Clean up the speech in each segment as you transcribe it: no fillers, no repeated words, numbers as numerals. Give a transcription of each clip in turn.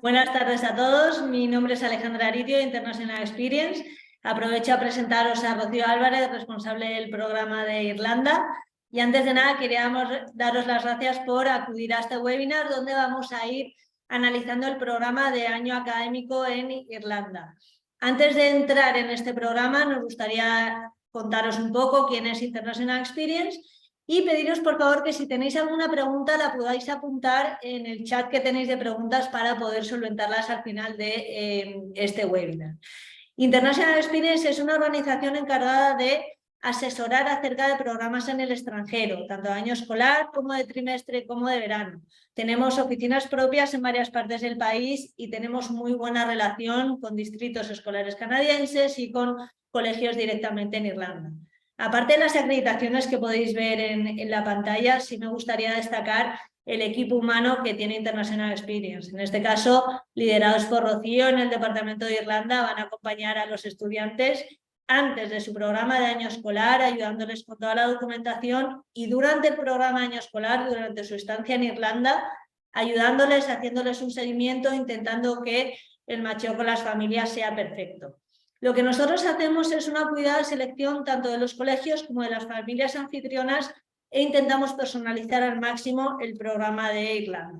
Buenas tardes a todos. Mi nombre es Alejandra Aridio, International Experience. Aprovecho a presentaros a Rocío Álvarez, responsable del programa de Irlanda. Y antes de nada, queríamos daros las gracias por acudir a este webinar donde vamos a ir analizando el programa de año académico en Irlanda. Antes de entrar en este programa, nos gustaría contaros un poco quién es International Experience y pediros por favor que si tenéis alguna pregunta la podáis apuntar en el chat que tenéis de preguntas para poder solventarlas al final de este webinar. International Experience es una organización encargada de asesorar acerca de programas en el extranjero, tanto de año escolar como de trimestre como de verano. Tenemos oficinas propias en varias partes del país y tenemos muy buena relación con distritos escolares canadienses y con colegios directamente en Irlanda. Aparte de las acreditaciones que podéis ver en la pantalla, sí me gustaría destacar el equipo humano que tiene International Experience. En este caso, liderados por Rocío en el Departamento de Irlanda, van a acompañar a los estudiantes antes de su programa de año escolar, ayudándoles con toda la documentación y durante el programa de año escolar, durante su estancia en Irlanda, ayudándoles, haciéndoles un seguimiento, intentando que el macheo con las familias sea perfecto. Lo que nosotros hacemos es una cuidada selección tanto de los colegios como de las familias anfitrionas e intentamos personalizar al máximo el programa de Irlanda.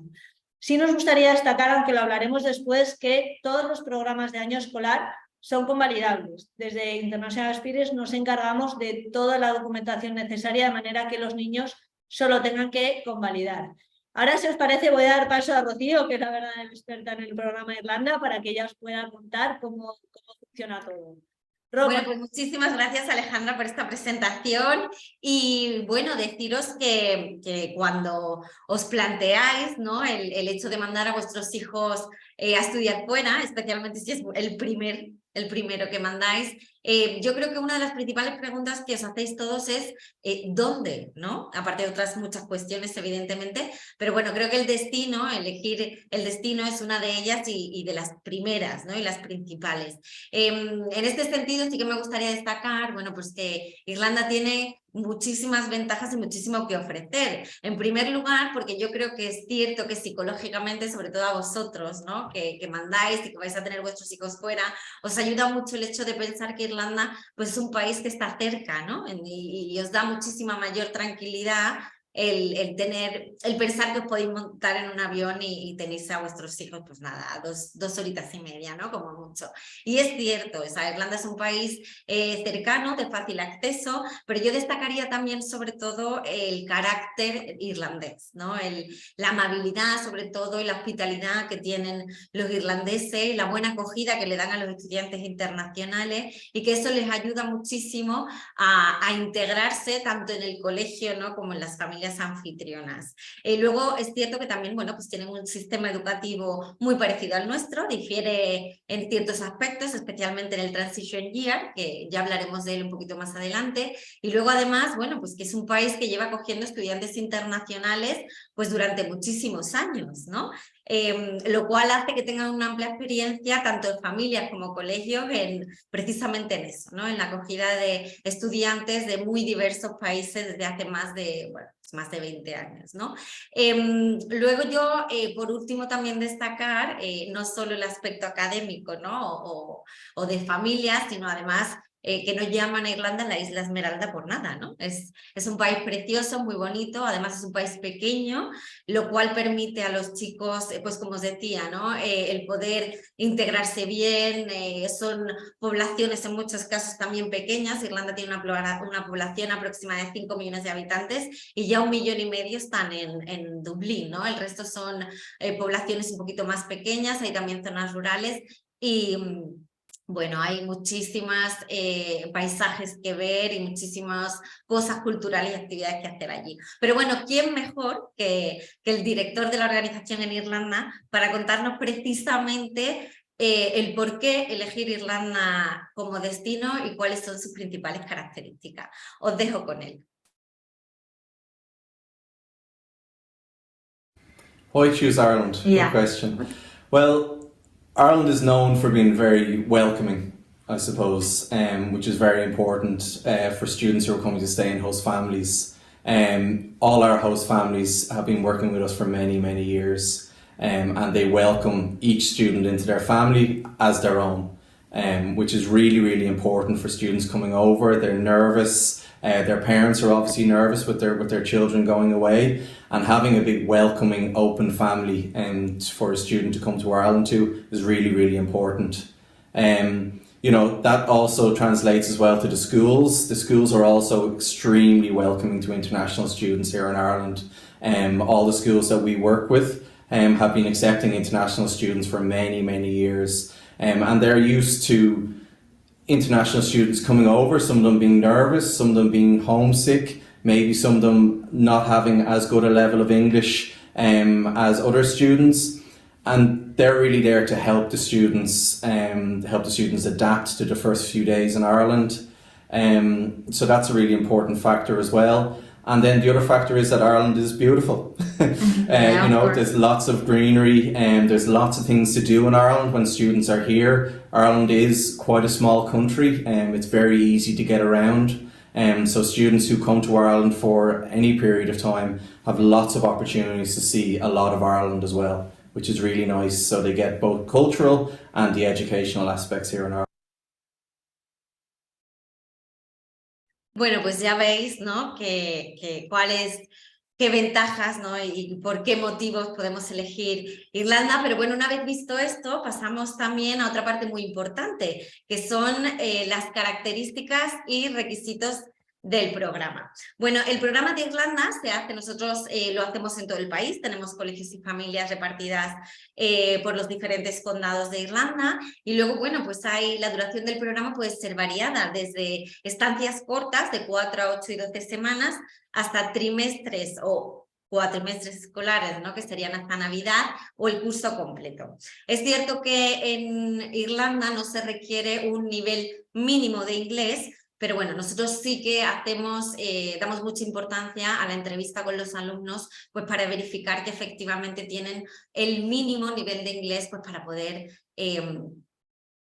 Sí nos gustaría destacar, aunque lo hablaremos después, que todos los programas de año escolar son convalidables. Desde International Experience nos encargamos de toda la documentación necesaria de manera que los niños solo tengan que convalidar. Ahora, si os parece, voy a dar paso a Rocío, que es la verdadera experta en el programa de Irlanda, para que ella os pueda contar cómo funciona todo. Bueno, pues muchísimas gracias, Alejandra, por esta presentación y bueno, deciros que cuando os planteáis, ¿no?, el hecho de mandar a vuestros hijos a estudiar fuera, especialmente si es el primero que mandáis, yo creo que una de las principales preguntas que os hacéis todos es ¿dónde?, ¿no? Aparte de otras muchas cuestiones, evidentemente, pero bueno, creo que el destino, elegir el destino es una de ellas y de las primeras, ¿no?, y las principales. En este sentido sí que me gustaría destacar, bueno, pues que Irlanda tiene muchísimas ventajas y muchísimo que ofrecer. En primer lugar, porque yo creo que es cierto que psicológicamente, sobre todo a vosotros, ¿no?, que mandáis y que vais a tener vuestros hijos fuera, os ayuda mucho el hecho de pensar que Irlanda pues, es un país que está cerca, ¿no?, y os da muchísima mayor tranquilidad el pensar que os podéis montar en un avión y tenéis a vuestros hijos, pues nada, dos horitas y media, ¿no?, como mucho. Y es cierto, Irlanda es un país cercano, de fácil acceso, pero yo destacaría también sobre todo el carácter irlandés, ¿no?, la amabilidad sobre todo y la hospitalidad que tienen los irlandeses, la buena acogida que le dan a los estudiantes internacionales y que eso les ayuda muchísimo a integrarse tanto en el colegio, ¿no?, como en las familias anfitrionas. Luego es cierto que también, bueno, pues tienen un sistema educativo muy parecido al nuestro, difiere en ciertos aspectos, especialmente en el Transition Year, que ya hablaremos de él un poquito más adelante, y luego además, bueno, pues que es un país que lleva acogiendo estudiantes internacionales pues durante muchísimos años, ¿no? Lo cual hace que tengan una amplia experiencia tanto en familias como colegios precisamente en eso, ¿no?, en la acogida de estudiantes de muy diversos países desde hace más de 20 años, ¿no? Luego yo, por último, también destacar no solo el aspecto académico, ¿no?, o de familias, sino además que no llaman a Irlanda la Isla Esmeralda por nada, ¿no? Es un país precioso, muy bonito, además es un país pequeño, lo cual permite a los chicos, pues como os decía, ¿no?, el poder integrarse bien, son poblaciones en muchos casos también pequeñas. Irlanda tiene una población aproximada de 5 millones de habitantes y ya 1,5 millones están en Dublín, ¿no? El resto son poblaciones un poquito más pequeñas, hay también zonas rurales y bueno, hay muchísimos paisajes que ver y muchísimas cosas culturales y actividades que hacer allí. Pero bueno, ¿quién mejor que el director de la organización en Irlanda para contarnos precisamente el por qué elegir Irlanda como destino y cuáles son sus principales características? Os dejo con él. Why choose Ireland? Yeah. Good question. Well, Ireland is known for being very welcoming, I suppose, which is very important for students who are coming to stay in host families. All our host families have been working with us for many, many years. and they welcome each student into their family as their own, which is really, really important for students coming over. They're nervous. Their parents are obviously nervous with their children going away, and having a big welcoming open family for a student to come to Ireland to is really, really important. You know, that also translates as well to the schools. The schools are also extremely welcoming to international students here in Ireland. All the schools that we work with have been accepting international students for many, many years, and they're used to international students coming over, some of them being nervous, some of them being homesick, maybe some of them not having as good a level of English as other students, and they're really there to help the students adapt to the first few days in Ireland. So that's a really important factor as well. And then the other factor is that Ireland is beautiful. Yeah, you know, there's lots of greenery and there's lots of things to do in Ireland when students are here. Ireland is quite a small country and it's very easy to get around. So students who come to Ireland for any period of time have lots of opportunities to see a lot of Ireland as well, which is really nice. So they get both cultural and the educational aspects here in Ireland. Bueno, pues ya veis, ¿no? Qué ventajas, ¿no? Y por qué motivos podemos elegir Irlanda. Pero bueno, una vez visto esto, pasamos también a otra parte muy importante, que son las características y requisitos del programa. Bueno, el programa de Irlanda se hace, nosotros lo hacemos en todo el país, tenemos colegios y familias repartidas por los diferentes condados de Irlanda, y luego, bueno, pues la duración del programa puede ser variada, desde estancias cortas de 4 a 8 y 12 semanas hasta trimestres o cuatrimestres escolares, ¿no? Que serían hasta Navidad, o el curso completo. Es cierto que en Irlanda no se requiere un nivel mínimo de inglés, pero bueno, nosotros sí que damos mucha importancia a la entrevista con los alumnos, pues para verificar que efectivamente tienen el mínimo nivel de inglés, pues para poder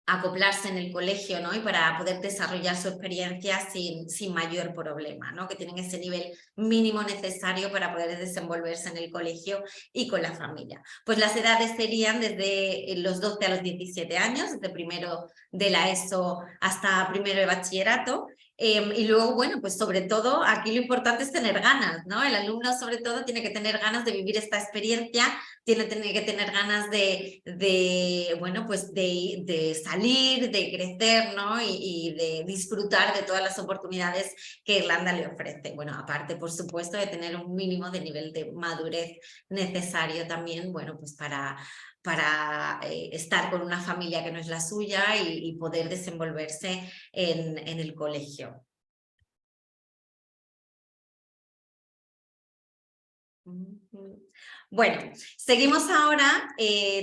acoplarse en el colegio, ¿no? Y para poder desarrollar su experiencia sin mayor problema, ¿no? Que tienen ese nivel mínimo necesario para poder desenvolverse en el colegio y con la familia. Pues las edades serían desde los 12 a los 17 años, desde primero de la ESO hasta primero de bachillerato. Y luego, bueno, pues sobre todo aquí lo importante es tener ganas, ¿no? El alumno sobre todo tiene que tener ganas de vivir esta experiencia, tiene que tener ganas bueno, pues de salir, de crecer, ¿no? Y de disfrutar de todas las oportunidades que Irlanda le ofrece. Bueno, aparte, por supuesto, de tener un mínimo de nivel de madurez necesario también, bueno, pues para estar con una familia que no es la suya y poder desenvolverse en el colegio. Bueno, seguimos ahora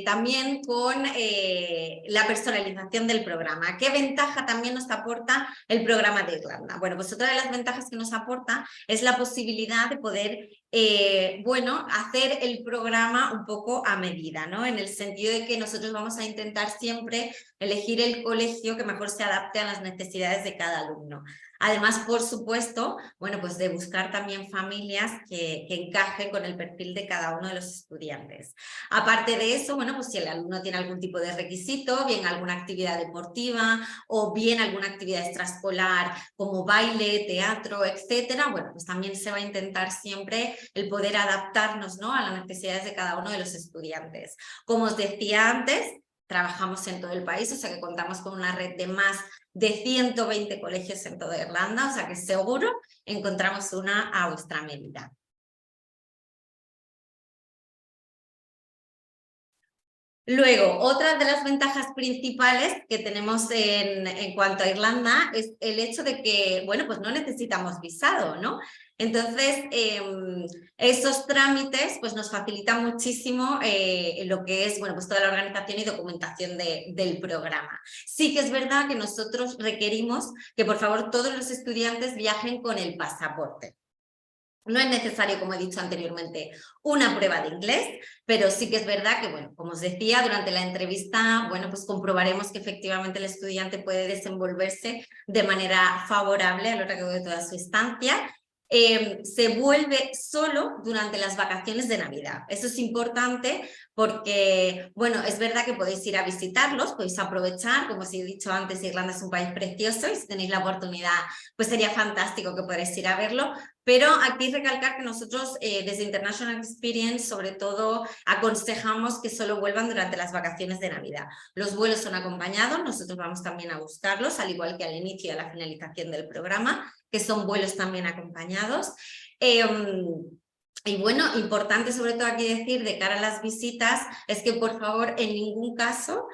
también con la personalización del programa. ¿Qué ventaja también nos aporta el programa de Irlanda? Bueno, pues otra de las ventajas que nos aporta es la posibilidad de poder, bueno, hacer el programa un poco a medida, ¿no? En el sentido de que nosotros vamos a intentar siempre elegir el colegio que mejor se adapte a las necesidades de cada alumno. Además, por supuesto, bueno, pues de buscar también familias que encajen con el perfil de cada uno de los estudiantes. Aparte de eso, bueno, pues si el alumno tiene algún tipo de requisito, bien alguna actividad deportiva o bien alguna actividad extraescolar como baile, teatro, etcétera, bueno, pues también se va a intentar siempre el poder adaptarnos, ¿no? A las necesidades de cada uno de los estudiantes. Como os decía antes, trabajamos en todo el país, o sea que contamos con una red de más de 120 colegios en toda Irlanda, o sea que seguro encontramos una a vuestra medida. Luego, otra de las ventajas principales que tenemos en cuanto a Irlanda es el hecho de que, bueno, pues no necesitamos visado, ¿no? Entonces, esos trámites pues nos facilitan muchísimo lo que es, bueno, pues toda la organización y documentación del programa. Sí que es verdad que nosotros requerimos que, por favor, todos los estudiantes viajen con el pasaporte. No es necesario, como he dicho anteriormente, una prueba de inglés, pero sí que es verdad que, bueno, como os decía, durante la entrevista, bueno, pues comprobaremos que efectivamente el estudiante puede desenvolverse de manera favorable a lo largo de toda su estancia. se vuelve solo durante las vacaciones de Navidad. Eso es importante porque, bueno, es verdad que podéis ir a visitarlos, podéis aprovechar, como os he dicho antes, Irlanda es un país precioso y si tenéis la oportunidad, pues sería fantástico que podáis ir a verlo, pero aquí recalcar que nosotros desde International Experience sobre todo aconsejamos que solo vuelvan durante las vacaciones de Navidad. Los vuelos son acompañados, nosotros vamos también a buscarlos, al igual que al inicio y a la finalización del programa, que son vuelos también acompañados. Y bueno, importante sobre todo aquí decir de cara a las visitas es que por favor en ningún caso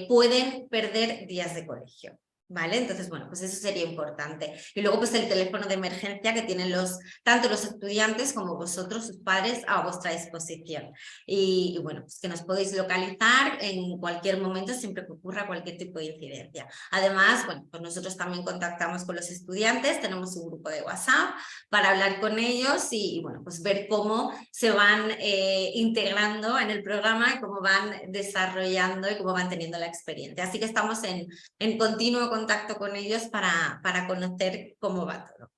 pueden perder días de colegio. ¿Vale? Entonces, bueno, pues eso sería importante. Y luego, pues el teléfono de emergencia que tienen tanto los estudiantes como vosotros, sus padres, a vuestra disposición. Y bueno, pues que nos podéis localizar en cualquier momento, siempre que ocurra cualquier tipo de incidencia. Además, bueno, pues nosotros también contactamos con los estudiantes, tenemos un grupo de WhatsApp para hablar con ellos y bueno, pues ver cómo se van integrando en el programa y cómo van desarrollando y cómo van teniendo la experiencia. Así que estamos en continuo contacto con ellos para conocer cómo va todo.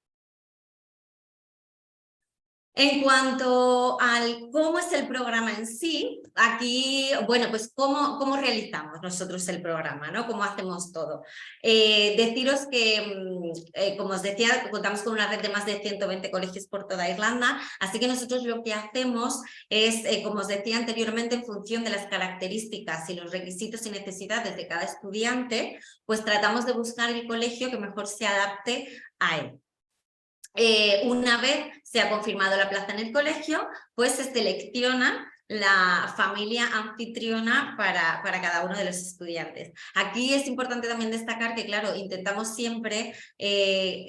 En cuanto al cómo es el programa en sí, aquí, bueno, pues cómo realizamos nosotros el programa, ¿no? Cómo hacemos todo. Deciros que, como os decía, contamos con una red de más de 120 colegios por toda Irlanda, así que nosotros lo que hacemos es, como os decía anteriormente, en función de las características y los requisitos y necesidades de cada estudiante, pues tratamos de buscar el colegio que mejor se adapte a él. Una vez se ha confirmado la plaza en el colegio, pues se selecciona la familia anfitriona para cada uno de los estudiantes. Aquí es importante también destacar que, claro, intentamos siempre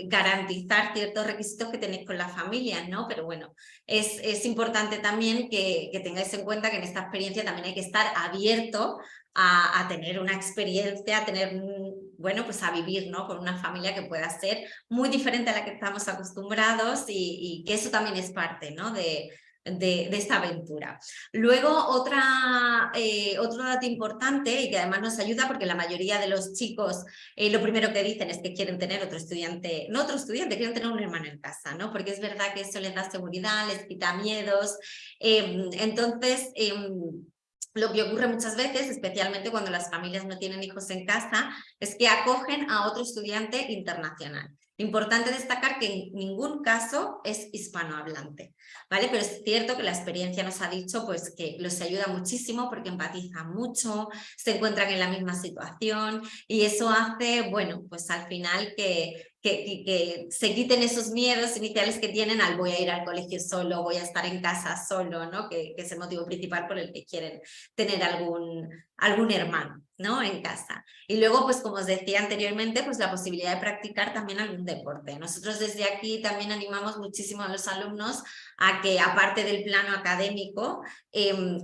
garantizar ciertos requisitos que tenéis con las familias, ¿no? Pero bueno, es importante también que tengáis en cuenta que en esta experiencia también hay que estar abierto a tener una experiencia, a tener, bueno, pues a vivir, ¿no? Con una familia que pueda ser muy diferente a la que estamos acostumbrados y que eso también es parte, ¿no? de esta aventura. Luego, otro dato importante y que además nos ayuda porque la mayoría de los chicos lo primero que dicen es que quieren tener quieren tener un hermano en casa, ¿no? Porque es verdad que eso les da seguridad, les quita miedos. Entonces, lo que ocurre muchas veces, especialmente cuando las familias no tienen hijos en casa, es que acogen a otro estudiante internacional. Importante destacar que en ningún caso es hispanohablante, ¿vale? Pero es cierto que la experiencia nos ha dicho pues, que los ayuda muchísimo porque empatizan mucho, se encuentran en la misma situación y eso hace, bueno, pues al final que se quiten esos miedos iniciales que tienen al voy a ir al colegio solo, voy a estar en casa solo, ¿no? Que es el motivo principal por el que quieren tener algún hermano, ¿no? En casa. Y luego, pues como os decía anteriormente, pues la posibilidad de practicar también algún deporte. Nosotros desde aquí también animamos muchísimo a los alumnos a que, aparte del plano académico,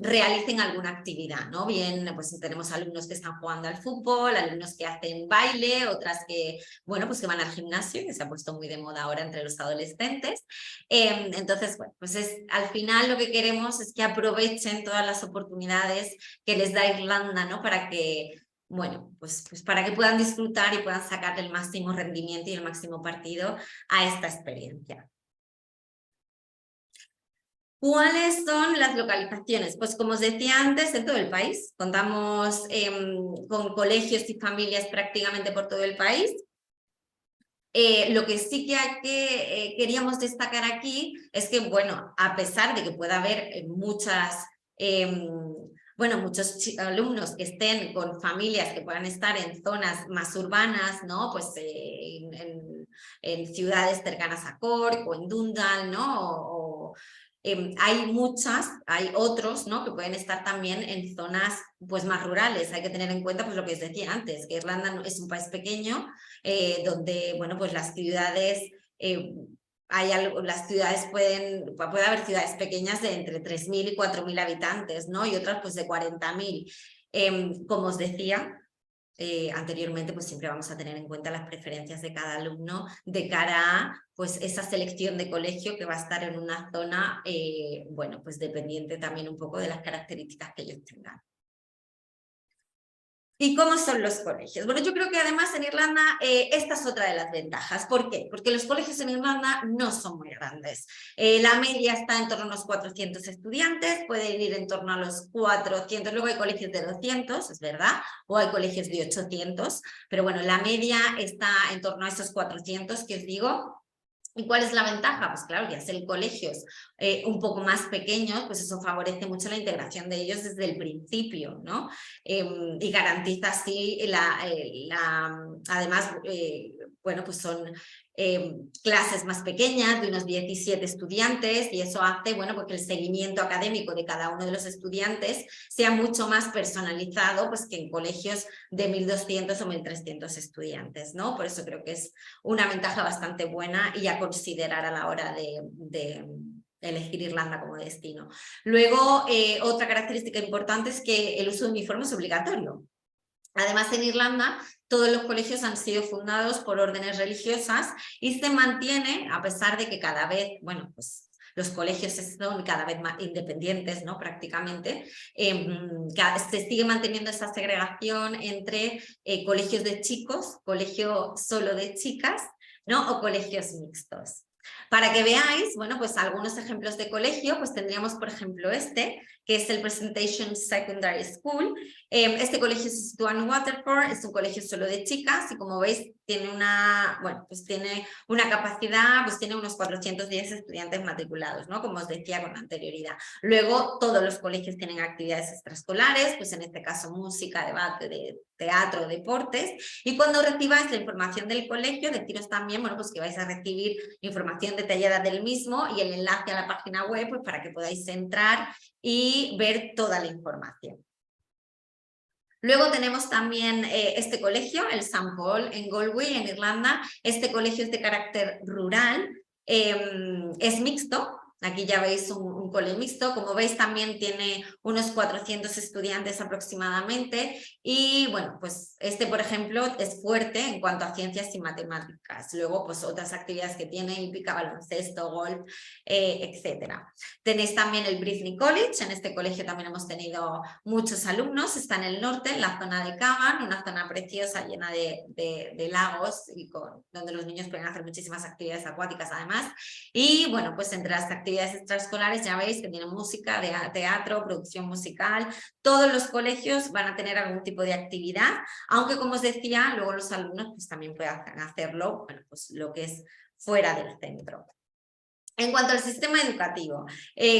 realicen alguna actividad, ¿no? Bien, pues tenemos alumnos que están jugando al fútbol, alumnos que hacen baile, otras que, bueno, pues que van al gimnasio, que se ha puesto muy de moda ahora entre los adolescentes. Entonces, bueno, pues al final lo que queremos es que aprovechen todas las oportunidades que les da Irlanda, ¿no? Para que, bueno, pues para que puedan disfrutar y puedan sacar el máximo rendimiento y el máximo partido a esta experiencia. ¿Cuáles son las localizaciones? Pues como os decía antes, en todo el país. Contamos con colegios y familias prácticamente por todo el país. Lo que sí que queríamos destacar aquí es que, bueno, a pesar de que pueda haber muchos alumnos que estén con familias que puedan estar en zonas más urbanas, ¿no? Pues en ciudades cercanas a Cork o en Dundalk, ¿no? Hay otros, ¿no? Que pueden estar también en zonas pues, más rurales. Hay que tener en cuenta pues, lo que os decía antes, que Irlanda es un país pequeño donde, bueno, pues las ciudades... puede haber ciudades pequeñas de entre 3.000 y 4.000 habitantes, ¿no? Y otras pues de 40.000. Como os decía anteriormente, pues siempre vamos a tener en cuenta las preferencias de cada alumno de cara a pues, esa selección de colegio que va a estar en una zona, bueno, pues dependiente también un poco de las características que ellos tengan. ¿Y cómo son los colegios? Bueno, yo creo que además en Irlanda esta es otra de las ventajas. ¿Por qué? Porque los colegios en Irlanda no son muy grandes. La media está en torno a unos 400 estudiantes, pueden ir en torno a los 400, luego hay colegios de 200, es verdad, o hay colegios de 800, pero bueno, la media está en torno a esos 400 que os digo. ¿Y cuál es la ventaja? Pues claro, ya ser colegios un poco más pequeños, pues eso favorece mucho la integración de ellos desde el principio, ¿no? Y garantiza así además, bueno, pues son clases más pequeñas de unos 17 estudiantes y eso hace, bueno, porque el seguimiento académico de cada uno de los estudiantes sea mucho más personalizado pues que en colegios de 1.200 o 1.300 estudiantes, ¿no? Por eso creo que es una ventaja bastante buena y a considerar a la hora de elegir Irlanda como destino. Luego, otra característica importante es que el uso de uniforme es obligatorio. Además, en Irlanda, todos los colegios han sido fundados por órdenes religiosas y se mantiene, a pesar de que cada vez, bueno, pues los colegios son cada vez más independientes, ¿no? Prácticamente, se sigue manteniendo esa segregación entre colegios de chicos, colegio solo de chicas, ¿no? O colegios mixtos. Para que veáis, bueno, pues algunos ejemplos de colegio, pues tendríamos, por ejemplo, este, que es el Presentation Secondary School. Este colegio se sitúa en Waterford, es un colegio solo de chicas y como veis tiene una, bueno, pues tiene una capacidad, pues tiene unos 410 estudiantes matriculados, ¿no? Como os decía con anterioridad. Luego todos los colegios tienen actividades extraescolares, pues en este caso música, debate, teatro, deportes, y cuando recibáis la información del colegio, deciros también, bueno, pues que vais a recibir información detallada del mismo y el enlace a la página web, pues para que podáis entrar y ver toda la información. Luego tenemos también este colegio, el St. Paul en Galway, en Irlanda. Este colegio es de carácter rural, es mixto. Aquí ya veis un cole mixto, como veis también tiene unos 400 estudiantes aproximadamente y bueno, pues este por ejemplo es fuerte en cuanto a ciencias y matemáticas. Luego pues otras actividades que tiene, hípica, baloncesto, golf, etcétera. Tenéis también el Brifni College, en este colegio también hemos tenido muchos alumnos, está en el norte, en la zona de Cavan, una zona preciosa llena de lagos y donde los niños pueden hacer muchísimas actividades acuáticas además y bueno, pues entre las actividades extraescolares ya veis que tienen música, teatro, producción musical, todos los colegios van a tener algún tipo de actividad, aunque como os decía, luego los alumnos pues también pueden hacerlo, bueno, pues lo que es fuera del centro. En cuanto al sistema educativo,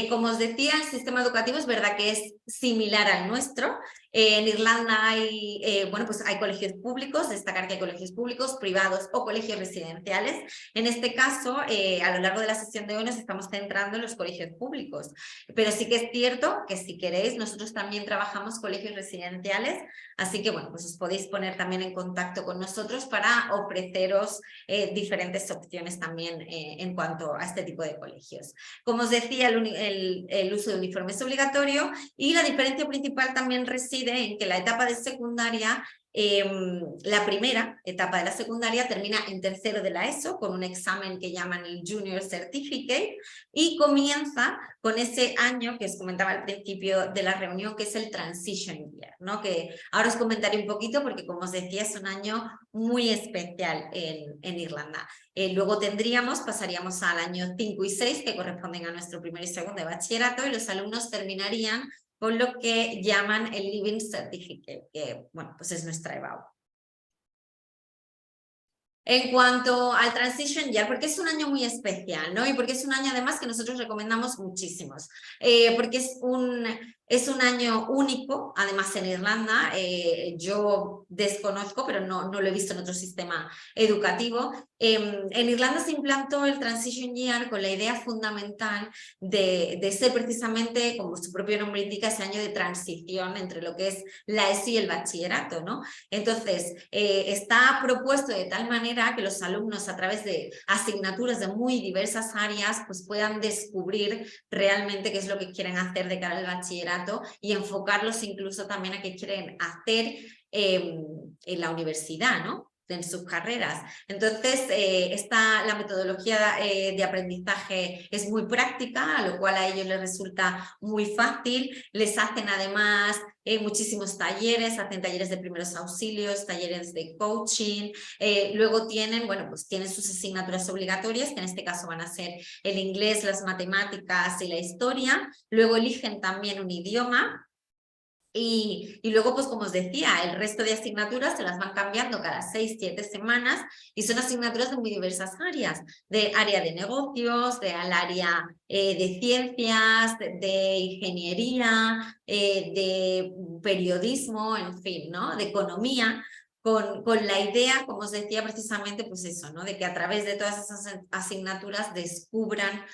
como os decía, el sistema educativo es verdad que es similar al nuestro. En Irlanda hay, bueno, pues hay colegios públicos, destacar que hay colegios públicos, privados o colegios residenciales. En este caso, a lo largo de la sesión de hoy nos estamos centrando en los colegios públicos, pero sí que es cierto que si queréis, nosotros también trabajamos colegios residenciales, así que bueno, pues os podéis poner también en contacto con nosotros para ofreceros diferentes opciones también en cuanto a este tipo de colegios. Como os decía, el uso de uniforme es obligatorio y la diferencia principal también reside en que la etapa de secundaria, la primera etapa de la secundaria termina en tercero de la ESO con un examen que llaman el Junior Certificate y comienza con ese año que os comentaba al principio de la reunión que es el Transition Year, ¿no? Que ahora os comentaré un poquito porque como os decía es un año muy especial en Irlanda. Luego pasaríamos al año 5 y 6 que corresponden a nuestro primer y segundo de bachillerato y los alumnos terminarían con lo que llaman el Living Certificate, que bueno, pues es nuestra EBAU. En cuanto al Transition Year, porque es un año muy especial, ¿no? Y porque es un año además que nosotros recomendamos muchísimos, porque es un año único, además en Irlanda, yo desconozco, pero no lo he visto en otro sistema educativo. En Irlanda se implantó el Transition Year con la idea fundamental de ser precisamente, como su propio nombre indica, ese año de transición entre lo que es la ESO y el bachillerato, ¿no? Entonces, está propuesto de tal manera que los alumnos a través de asignaturas de muy diversas áreas pues puedan descubrir realmente qué es lo que quieren hacer de cara al bachillerato y enfocarlos incluso también a qué quieren hacer en la universidad, ¿no? sus carreras. Entonces, la metodología de aprendizaje es muy práctica, a lo cual a ellos les resulta muy fácil. Les hacen además muchísimos talleres, hacen talleres de primeros auxilios, talleres de coaching. Luego tienen, bueno, pues tienen sus asignaturas obligatorias, que en este caso van a ser el inglés, las matemáticas y la historia. Luego eligen también un idioma. Y luego, pues como os decía, el resto de asignaturas se las van cambiando cada 6-7 semanas y son asignaturas de muy diversas áreas, de área de negocios, al área de ciencias, de ingeniería, de periodismo, en fin, ¿no? De economía, con la idea, como os decía precisamente, pues eso, ¿no? De que a través de todas esas asignaturas descubran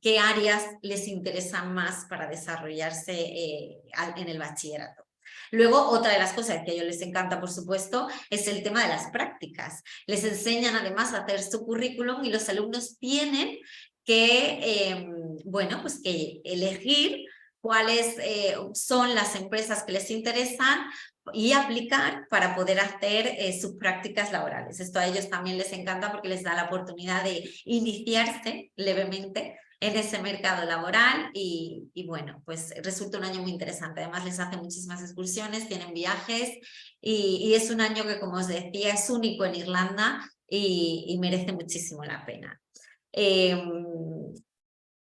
qué áreas les interesan más para desarrollarse en el bachillerato. Luego, otra de las cosas que a ellos les encanta, por supuesto, es el tema de las prácticas. Les enseñan además a hacer su currículum y los alumnos tienen que, bueno, pues que elegir cuáles son las empresas que les interesan y aplicar para poder hacer sus prácticas laborales. Esto a ellos también les encanta porque les da la oportunidad de iniciarse levemente en ese mercado laboral y bueno, pues resulta un año muy interesante. Además les hacen muchísimas excursiones, tienen viajes y es un año que, como os decía, es único en Irlanda y merece muchísimo la pena.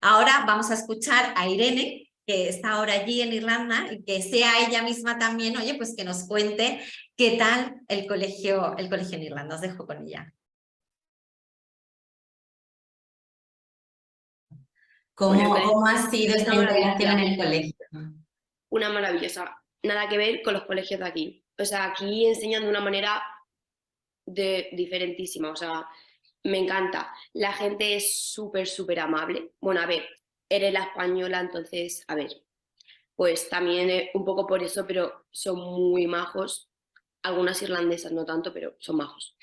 Ahora vamos a escuchar a Irene, que está ahora allí en Irlanda, y que sea ella misma también, oye, pues que nos cuente qué tal el colegio en Irlanda. Os dejo con ella. ¿Cómo ha sido esta integración en el colegio? Una maravillosa. Nada que ver con los colegios de aquí. O sea, aquí enseñan de una manera diferentísima. O sea, me encanta. La gente es súper amable. Bueno, a ver, eres la española, entonces, a ver, pues también un poco por eso, pero son muy majos. Algunas irlandesas no tanto, pero son majos.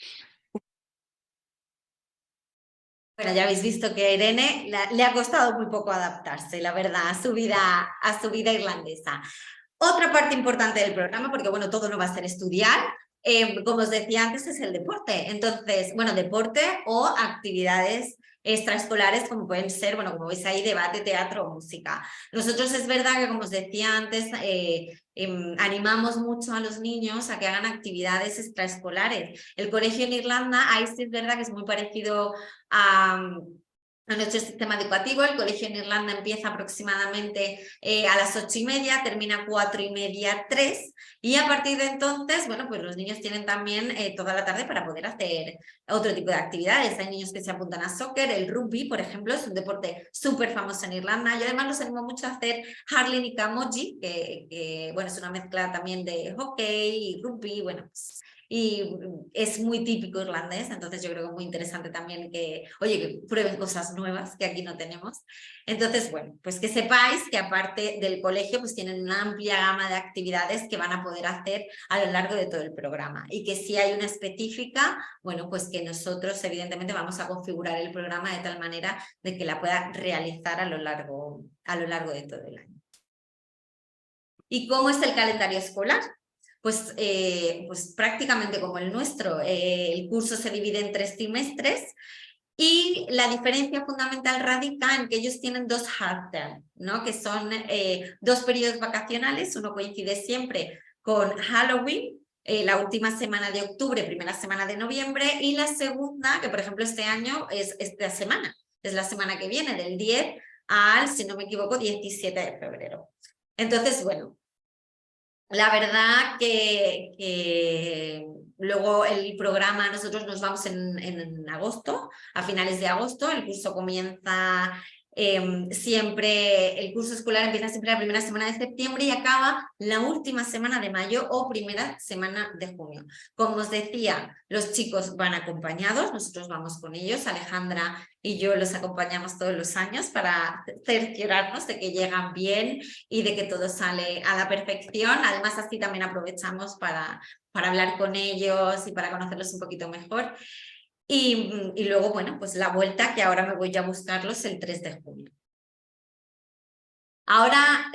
Bueno, ya habéis visto que a Irene le ha costado muy poco adaptarse, la verdad, a su vida irlandesa. Otra parte importante del programa, porque bueno, todo no va a ser estudiar, como os decía antes, es el deporte. Entonces, bueno, deporte o actividades extraescolares como pueden ser, bueno, como veis ahí, debate, teatro o música. Nosotros es verdad que, como os decía antes, animamos mucho a los niños a que hagan actividades extraescolares. El colegio en Irlanda, ahí sí es verdad que es muy parecido a nuestro sistema educativo. El colegio en Irlanda empieza aproximadamente a las 8:30, termina 4:30, 3, y a partir de entonces, bueno, pues los niños tienen también toda la tarde para poder hacer otro tipo de actividades. Hay niños que se apuntan a soccer, el rugby, por ejemplo, es un deporte súper famoso en Irlanda. Yo además los animo mucho a hacer hurling y camogie, que bueno, es una mezcla también de hockey y rugby, bueno, pues, y es muy típico irlandés, entonces yo creo que es muy interesante también que, oye, que prueben cosas nuevas que aquí no tenemos. Entonces, bueno, pues que sepáis que aparte del colegio, pues tienen una amplia gama de actividades que van a poder hacer a lo largo de todo el programa, y que si hay una específica, bueno, pues que nosotros evidentemente vamos a configurar el programa de tal manera de que la pueda realizar a lo largo de todo el año. ¿Y cómo es el calendario escolar? Pues prácticamente como el nuestro. El curso se divide en 3 trimestres y la diferencia fundamental radica en que ellos tienen 2 half term, ¿no? Que son 2 periodos vacacionales. Uno coincide siempre con Halloween, la última semana de octubre, primera semana de noviembre, y la segunda, que por ejemplo este año es esta semana, es la semana que viene, del 10 al, si no me equivoco, 17 de febrero. Entonces, bueno, la verdad que luego el programa, nosotros nos vamos en agosto, a finales de agosto. El curso comienza siempre, el curso escolar empieza siempre la primera semana de septiembre y acaba la última semana de mayo o primera semana de junio. Como os decía, los chicos van acompañados, nosotros vamos con ellos, Alejandra y yo los acompañamos todos los años para cerciorarnos de que llegan bien y de que todo sale a la perfección. Además, así también aprovechamos para hablar con ellos y para conocerlos un poquito mejor. Y luego, bueno, pues la vuelta, que ahora me voy ya a buscarlos el 3 de junio. Ahora,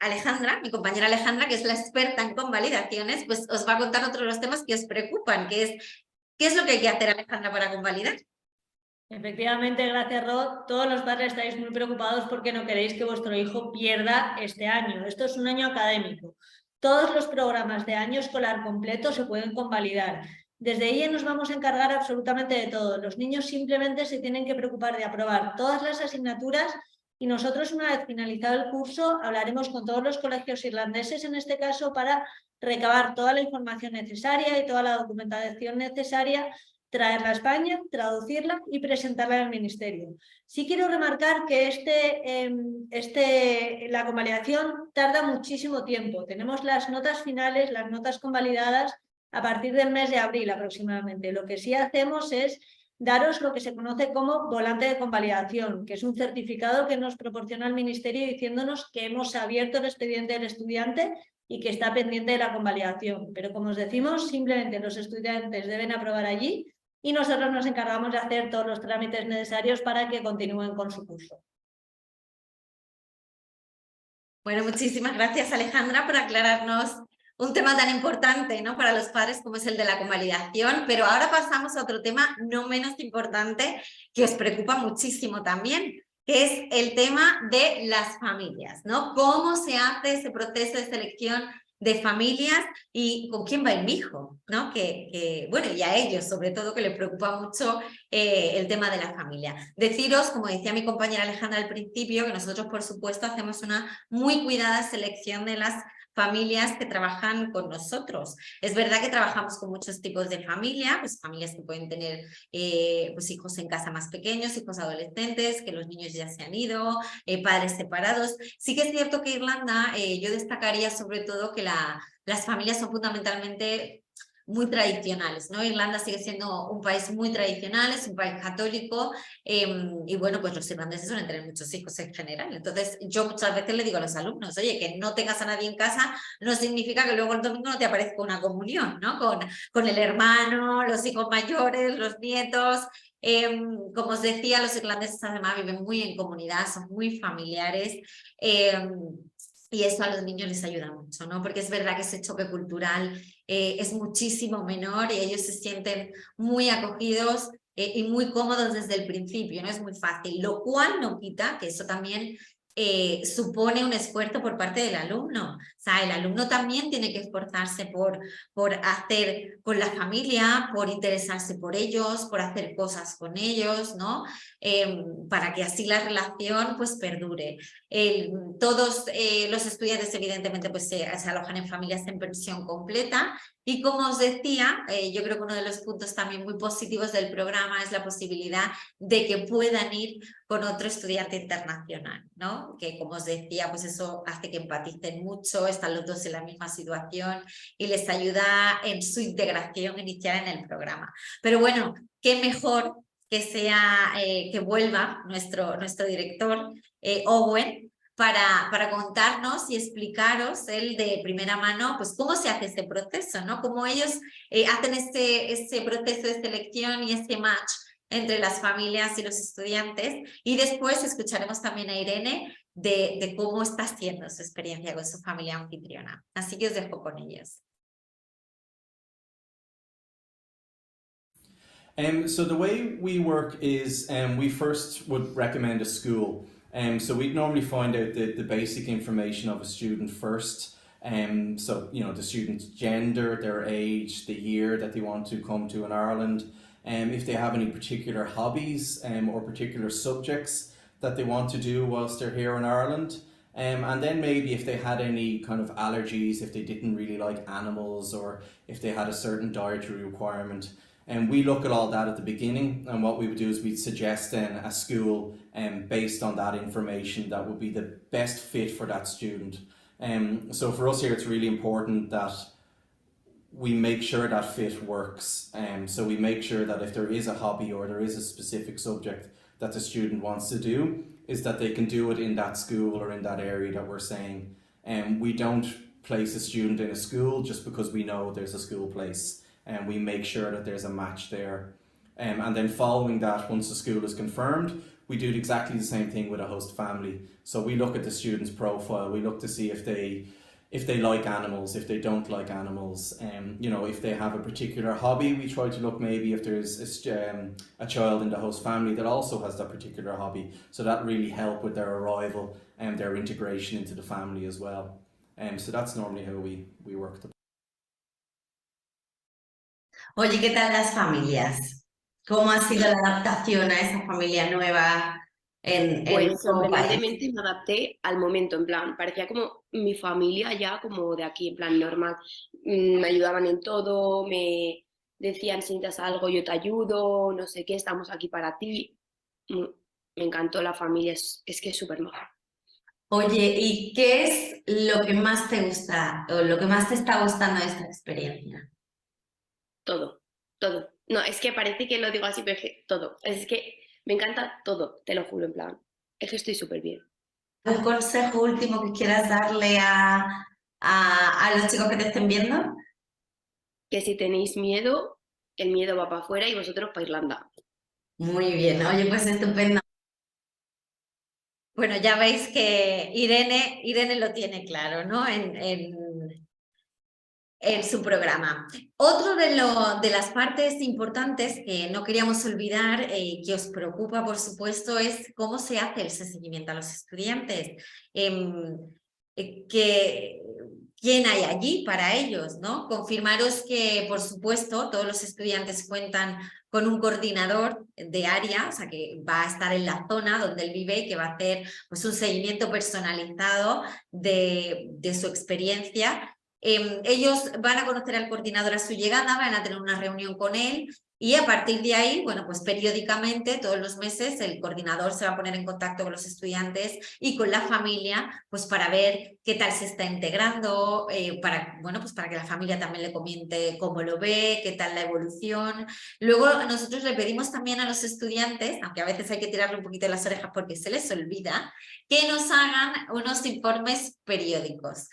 Alejandra, mi compañera Alejandra, que es la experta en convalidaciones, pues os va a contar otro de los temas que os preocupan, que es ¿qué es lo que hay que hacer, Alejandra, para convalidar? Efectivamente, gracias Rod. Todos los padres estáis muy preocupados porque no queréis que vuestro hijo pierda este año. Esto es un año académico. Todos los programas de año escolar completo se pueden convalidar. Desde ahí nos vamos a encargar absolutamente de todo. Los niños simplemente se tienen que preocupar de aprobar todas las asignaturas y nosotros, una vez finalizado el curso, hablaremos con todos los colegios irlandeses, en este caso, para recabar toda la información necesaria y toda la documentación necesaria, traerla a España, traducirla y presentarla al Ministerio. Sí quiero remarcar que la convalidación tarda muchísimo tiempo. Tenemos las notas finales, las notas convalidadas a partir del mes de abril aproximadamente. Lo que sí hacemos es daros lo que se conoce como volante de convalidación, que es un certificado que nos proporciona el Ministerio diciéndonos que hemos abierto el expediente del estudiante y que está pendiente de la convalidación. Pero como os decimos, simplemente los estudiantes deben aprobar allí y nosotros nos encargamos de hacer todos los trámites necesarios para que continúen con su curso. Bueno, muchísimas gracias, Alejandra, por aclararnos un tema tan importante, ¿no?, para los padres como es el de la convalidación, pero ahora pasamos a otro tema no menos importante que os preocupa muchísimo también, que es el tema de las familias, ¿no? ¿Cómo se hace ese proceso de selección de familias y con quién va mi hijo, ¿no? Bueno, y a ellos sobre todo, que les preocupa mucho el tema de la familia. Deciros, como decía mi compañera Alejandra al principio, que nosotros por supuesto hacemos una muy cuidada selección de las familias que trabajan con nosotros. Es verdad que trabajamos con muchos tipos de familia, pues familias que pueden tener pues hijos en casa más pequeños, hijos adolescentes, que los niños ya se han ido, padres separados. Sí que es cierto que Irlanda, yo destacaría sobre todo que las familias son fundamentalmente muy tradicionales, ¿no? Irlanda sigue siendo un país muy tradicional, es un país católico y bueno, pues los irlandeses suelen tener muchos hijos en general. Entonces yo muchas veces le digo a los alumnos, oye, que no tengas a nadie en casa no significa que luego el domingo no te aparezca una comunión, ¿no? Con el hermano, los hijos mayores, los nietos. Como os decía, los irlandeses además viven muy en comunidad, son muy familiares. Y eso a los niños les ayuda mucho, ¿no? Porque es verdad que ese choque cultural es muchísimo menor y ellos se sienten muy acogidos y muy cómodos desde el principio, ¿no? Es muy fácil, lo cual no quita que eso también supone un esfuerzo por parte del alumno. O sea, el alumno también tiene que esforzarse por hacer con la familia, por interesarse por ellos, por hacer cosas con ellos, ¿no? Para que así la relación pues perdure. Todos los estudiantes evidentemente pues se alojan en familias en pensión completa y como os decía, yo creo que uno de los puntos también muy positivos del programa es la posibilidad de que puedan ir con otro estudiante internacional, ¿no? Que como os decía, pues eso hace que empaticen mucho, están los dos en la misma situación y les ayuda en su integración inicial en el programa. Pero bueno, qué mejor que sea que vuelva nuestro director Owen para contarnos y explicaros él de primera mano pues cómo se hace este proceso, ¿no? Cómo ellos hacen ese proceso de selección y ese match entre las familias y los estudiantes, y después escucharemos también a Irene de cómo está haciendo su experiencia con su familia anfitriona. Así que os dejo con ellos. So the way we work is we first would recommend a school. So we'd normally find out the basic information of a student first. So, you know, the student's gender, their age, the year that they want to come to in Ireland, if they have any particular hobbies or particular subjects that they want to do whilst they're here in Ireland. And then maybe if they had any kind of allergies, if they didn't really like animals, or if they had a certain dietary requirement. And we look at all that at the beginning, and what we would do is we'd suggest then a school based on that information that would be the best fit for that student. So for us here, it's really important that we make sure that fit works. So we make sure that if there is a hobby or there is a specific subject that the student wants to do, is that they can do it in that school or in that area that we're saying. We don't place a student in a school just because we know there's a school place, and we make sure that there's a match there. And then following that, once the school is confirmed, we do exactly the same thing with a host family. So we look at the student's profile, we look to see if they like animals, if they don't like animals, you know, if they have a particular hobby. We try to look maybe if there's a child in the host family that also has that particular hobby. So that really help with their arrival and their integration into the family as well. So that's normally how we work. Oye, ¿qué tal las familias? ¿Cómo ha sido la adaptación a esa familia nueva en Pues un nuevo país? sorprendentemente me adapté al momento, en plan, parecía como mi familia ya como de aquí, en plan normal. Me ayudaban en todo, me decían si necesitas algo yo te ayudo, no sé qué, estamos aquí para ti. Me encantó la familia, es que es súper maja. Oye, ¿y qué es lo que más te gusta o lo que más te está gustando de esta experiencia? Todo, todo. No, es que parece que lo digo así, pero es que todo. Es que me encanta todo, te lo juro, en plan. Es que estoy súper bien. ¿Un consejo último que quieras darle a los chicos que te estén viendo? Que si tenéis miedo, el miedo va para afuera y vosotros para Irlanda. Muy bien, oye, pues estupendo. Bueno, ya veis que Irene lo tiene claro, ¿no? En su programa. Otro de las partes importantes que no queríamos olvidar, que os preocupa, por supuesto, es cómo se hace ese seguimiento a los estudiantes. ¿Quién hay allí para ellos, ¿no? Confirmaros que, por supuesto, todos los estudiantes cuentan con un coordinador de área, o sea, que va a estar en la zona donde él vive y que va a hacer pues, un seguimiento personalizado de su experiencia. Ellos van a conocer al coordinador a su llegada, van a tener una reunión con él y a partir de ahí, bueno, pues periódicamente, todos los meses, el coordinador se va a poner en contacto con los estudiantes y con la familia, pues para ver qué tal se está integrando, bueno, pues para que la familia también le comente cómo lo ve, qué tal la evolución. Luego nosotros le pedimos también a los estudiantes, aunque a veces hay que tirarle un poquito de las orejas porque se les olvida, que nos hagan unos informes periódicos.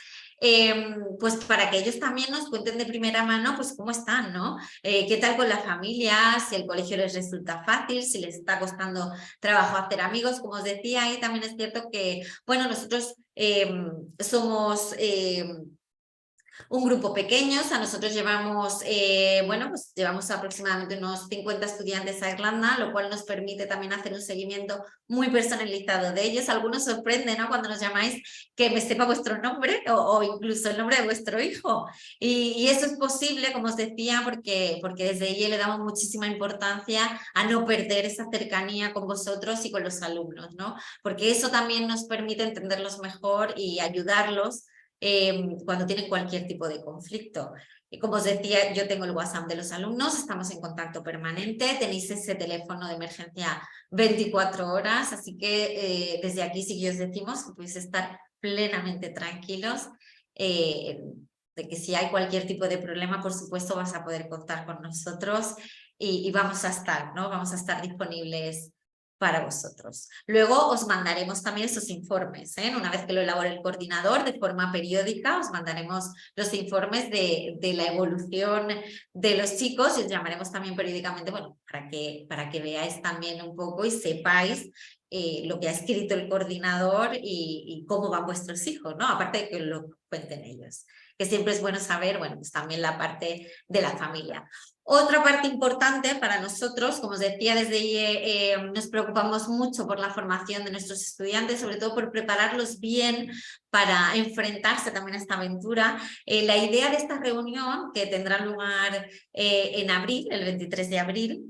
Pues para que ellos también nos cuenten de primera mano pues cómo están, ¿no? ¿Qué tal con la familia? Si el colegio les resulta fácil, si les está costando trabajo hacer amigos. Como os decía, y también es cierto que, bueno, nosotros somos un grupo pequeño, o sea, nosotros llevamos, bueno, pues llevamos aproximadamente unos 50 estudiantes a Irlanda, lo cual nos permite también hacer un seguimiento muy personalizado de ellos. Algunos sorprenden, ¿no? Cuando nos llamáis que me sepa vuestro nombre o incluso el nombre de vuestro hijo. Y eso es posible, como os decía, porque desde allí le damos muchísima importancia a no perder esa cercanía con vosotros y con los alumnos, ¿no? Porque eso también nos permite entenderlos mejor y ayudarlos cuando tienen cualquier tipo de conflicto. Y como os decía, yo tengo el WhatsApp de los alumnos, estamos en contacto permanente, tenéis ese teléfono de emergencia 24 horas, así que desde aquí sí que os decimos que podéis estar plenamente tranquilos, de que si hay cualquier tipo de problema, por supuesto vas a poder contar con nosotros y vamos a estar, ¿no? Vamos a estar disponibles para vosotros. Luego os mandaremos también esos informes, ¿eh? Una vez que lo elabore el coordinador, de forma periódica, os mandaremos los informes de la evolución de los chicos y os llamaremos también periódicamente, bueno, para que veáis también un poco y sepáis lo que ha escrito el coordinador y cómo van vuestros hijos, ¿no? Aparte de que lo cuenten ellos, que siempre es bueno saber, bueno, pues también la parte de la familia. Otra parte importante para nosotros, como os decía, desde IE nos preocupamos mucho por la formación de nuestros estudiantes, sobre todo por prepararlos bien para enfrentarse también a esta aventura. La idea de esta reunión, que tendrá lugar en abril, el 23 de abril,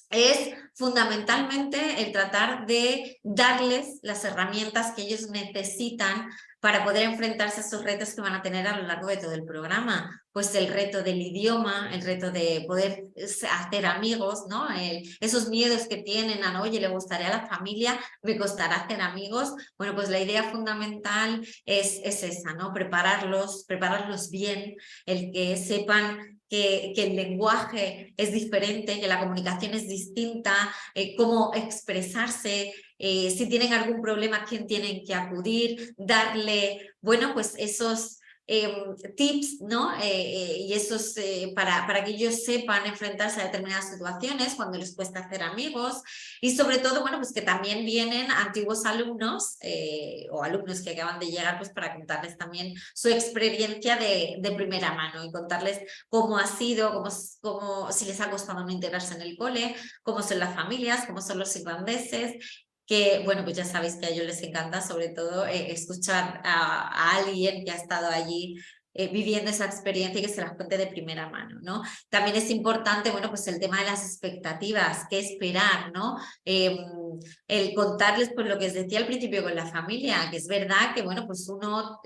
es fundamentalmente el tratar de darles las herramientas que ellos necesitan para poder enfrentarse a esos retos que van a tener a lo largo de todo el programa. Pues el reto del idioma, el reto de poder hacer amigos, ¿no? Esos miedos que tienen a, oye, le gustaría a la familia, me costará hacer amigos. Bueno, pues la idea fundamental es esa, ¿no? Prepararlos bien, el que sepan que el lenguaje es diferente, que la comunicación es distinta, cómo expresarse, si tienen algún problema, a quién tienen que acudir, darle, bueno, pues esos tips, ¿no? Y esos para que ellos sepan enfrentarse a determinadas situaciones cuando les cuesta hacer amigos, y sobre todo, bueno, pues que también vienen antiguos alumnos o alumnos que acaban de llegar, pues para contarles también su experiencia de primera mano y contarles cómo ha sido, cómo si les ha costado no integrarse en el cole, cómo son las familias, cómo son los irlandeses, que, bueno, pues ya sabéis que a ellos les encanta sobre todo escuchar a alguien que ha estado allí viviendo esa experiencia y que se las cuente de primera mano, ¿no? También es importante, bueno, pues el tema de las expectativas, qué esperar, ¿no? El contarles, pues lo que os decía al principio con la familia, que es verdad que, bueno, pues uno...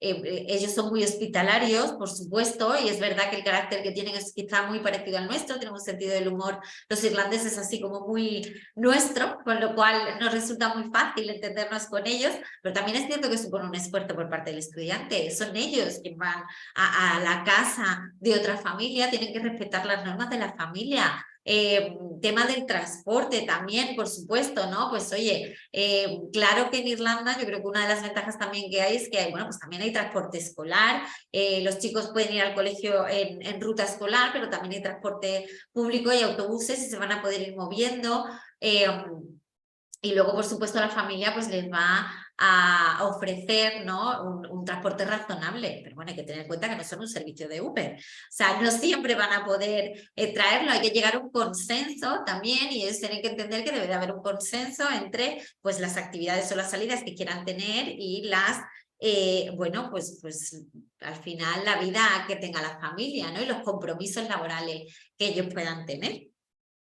ellos son muy hospitalarios, por supuesto, y es verdad que el carácter que tienen es quizá muy parecido al nuestro, tenemos un sentido del humor, los irlandeses así como muy nuestro, con lo cual nos resulta muy fácil entendernos con ellos, pero también es cierto que supone un esfuerzo por parte del estudiante, son ellos quienes van a la casa de otra familia, tienen que respetar las normas de la familia. Tema del transporte también, por supuesto, ¿no? Pues oye, claro que en Irlanda yo creo que una de las ventajas también que hay es que hay, bueno, pues también hay transporte escolar, los chicos pueden ir al colegio en ruta escolar, pero también hay transporte público y autobuses y se van a poder ir moviendo. Y luego, por supuesto, la familia pues les va a ofrecer, ¿no? un transporte razonable, pero bueno, hay que tener en cuenta que no son un servicio de Uber, o sea, no siempre van a poder traerlo, hay que llegar a un consenso también y ellos tienen que entender que debe de haber un consenso entre pues las actividades o las salidas que quieran tener y las bueno, pues al final la vida que tenga la familia, ¿no? Y los compromisos laborales que ellos puedan tener.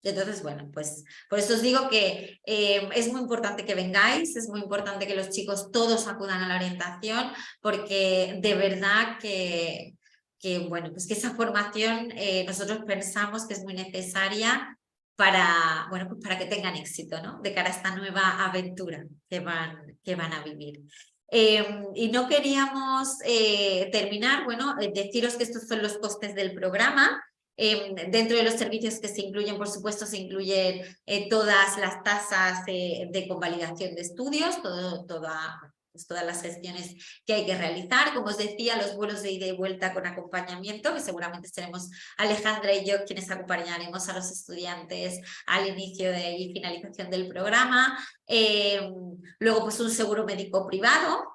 Entonces, bueno, pues por eso os digo que es muy importante que vengáis, es muy importante que los chicos todos acudan a la orientación, porque de verdad que bueno, pues que esa formación nosotros pensamos que es muy necesaria para, bueno, pues para que tengan éxito, ¿no? De cara a esta nueva aventura que van a vivir. Y no queríamos terminar, bueno, deciros que estos son los costes del programa. Dentro de los servicios que se incluyen, por supuesto, se incluyen todas las tasas de convalidación de estudios, todas las gestiones que hay que realizar. Como os decía, los vuelos de ida y vuelta con acompañamiento, que seguramente seremos Alejandra y yo quienes acompañaremos a los estudiantes al inicio y finalización del programa. Luego, pues un seguro médico privado,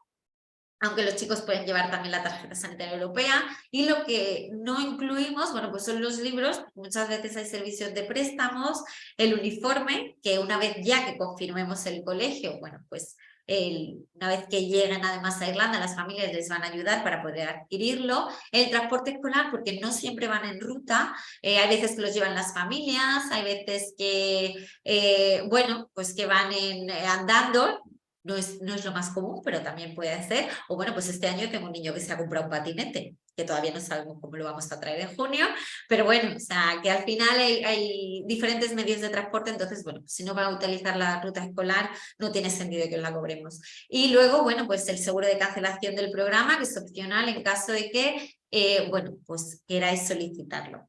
aunque los chicos pueden llevar también la tarjeta sanitaria europea, y lo que no incluimos, bueno, pues son los libros, muchas veces hay servicios de préstamos, el uniforme, que una vez ya que confirmemos el colegio, bueno, pues una vez que lleguen además a Irlanda, las familias les van a ayudar para poder adquirirlo, el transporte escolar, porque no siempre van en ruta, hay veces que los llevan las familias, hay veces que, bueno, pues que van andando. No es lo más común, pero también puede ser. O bueno, pues este año tengo un niño que se ha comprado un patinete, que todavía no sabemos cómo lo vamos a traer en junio, pero bueno, o sea, que al final hay diferentes medios de transporte, entonces, bueno, si no va a utilizar la ruta escolar, no tiene sentido que os la cobremos. Y luego, bueno, pues el seguro de cancelación del programa, que es opcional en caso de que, bueno, pues queráis solicitarlo.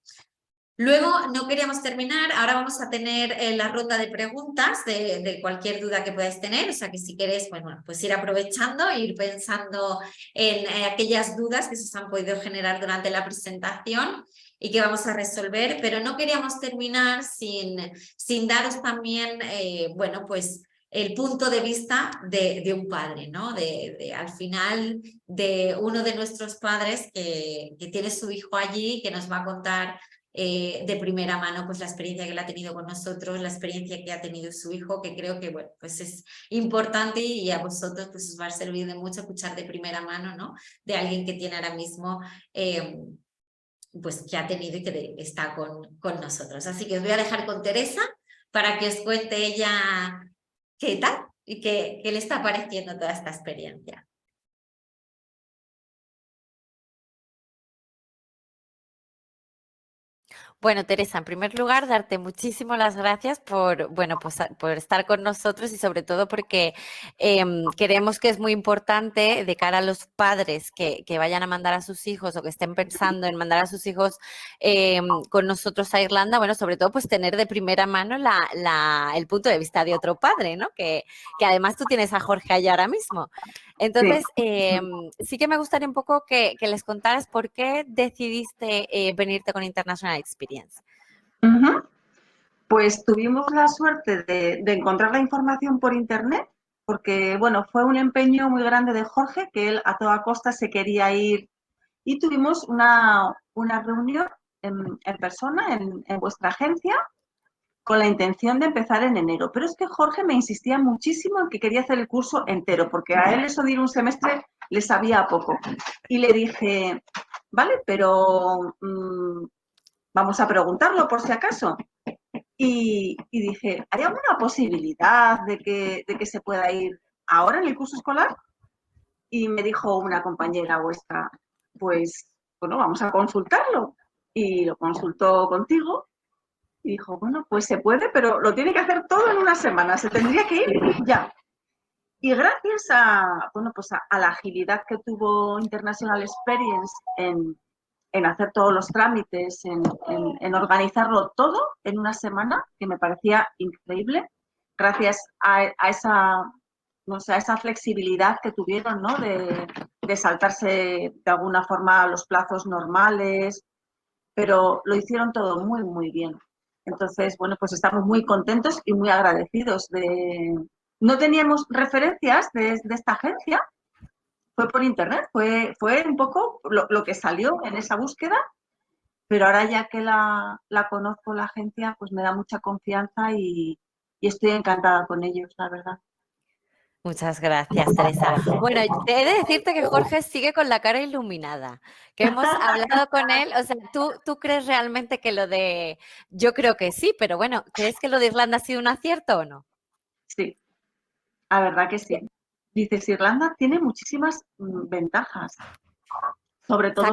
Luego, no queríamos terminar, ahora vamos a tener la ronda de preguntas de cualquier duda que podáis tener, o sea que si queréis, bueno, pues ir aprovechando e ir pensando en aquellas dudas que se os han podido generar durante la presentación y que vamos a resolver, pero no queríamos terminar sin daros también, bueno, pues el punto de vista de un padre, ¿no? Al final, de uno de nuestros padres que tiene su hijo allí, que nos va a contar de primera mano pues la experiencia que él ha tenido con nosotros, la experiencia que ha tenido su hijo, que creo que bueno, pues es importante y a vosotros pues os va a servir de mucho escuchar de primera mano, ¿no? De alguien que tiene ahora mismo pues que ha tenido y que está con nosotros. Así que os voy a dejar con Teresa para que os cuente ella qué tal y qué le está pareciendo toda esta experiencia. Bueno, Teresa, en primer lugar, darte muchísimas las gracias por, bueno, pues, por estar con nosotros y sobre todo porque creemos que es muy importante de cara a los padres que vayan a mandar a sus hijos o que estén pensando en mandar a sus hijos con nosotros a Irlanda, bueno, sobre todo pues tener de primera mano el punto de vista de otro padre, ¿no? Que además tú tienes a Jorge allá ahora mismo. Entonces, sí que me gustaría un poco que les contaras por qué decidiste venirte con International Experience. Ujú. Pues tuvimos la suerte de encontrar la información por internet, porque bueno, fue un empeño muy grande de Jorge, que él a toda costa se quería ir, y tuvimos una reunión en persona en vuestra agencia con la intención de empezar en enero. Pero es que Jorge me insistía muchísimo en que quería hacer el curso entero, porque a él eso de ir un semestre le sabía a poco. Y le dije, vale, pero vamos a preguntarlo por si acaso. Y dije, ¿hay alguna posibilidad de que se pueda ir ahora en el curso escolar? Y me dijo una compañera vuestra, pues, bueno, vamos a consultarlo. Y lo consultó contigo y dijo, bueno, pues se puede, pero lo tiene que hacer todo en una semana, se tendría que ir ya. Y gracias a, bueno, pues a la agilidad que tuvo International Experience en hacer todos los trámites, en organizarlo todo en una semana, que me parecía increíble, gracias a esa, no sé, a esa flexibilidad que tuvieron, ¿no? De saltarse de alguna forma los plazos normales, pero lo hicieron todo muy, muy bien. Entonces, bueno, pues estamos muy contentos y muy agradecidos de... No teníamos referencias de esta agencia, fue por internet, fue un poco lo que salió en esa búsqueda, pero ahora ya que la conozco la agencia, pues me da mucha confianza y estoy encantada con ellos, la verdad. Muchas gracias, Teresa. Bueno, he de decirte que Jorge sigue con la cara iluminada, que hemos hablado con él, o sea, ¿tú crees realmente que lo de... Yo creo que sí, pero bueno, ¿crees que lo de Irlanda ha sido un acierto o no? Sí, la verdad que sí. Dices, Irlanda tiene muchísimas ventajas, sobre todo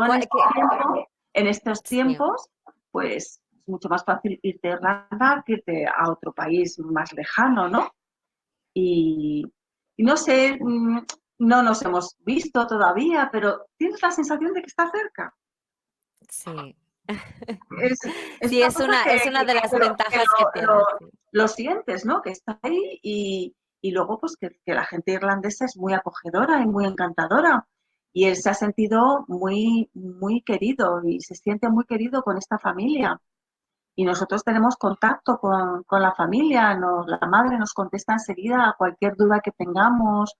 en estos tiempos, pues es mucho más fácil irte a Irlanda que irte a otro país más lejano, ¿no? Y no sé, no nos hemos visto todavía, pero tienes la sensación de que está cerca. Sí. Sí, es una de las ventajas que tiene. Lo sientes, ¿no? Que está ahí y luego pues que la gente irlandesa es muy acogedora y muy encantadora. Y él se ha sentido muy, muy querido y se siente muy querido con esta familia. Y nosotros tenemos contacto con la familia, la madre nos contesta enseguida a cualquier duda que tengamos.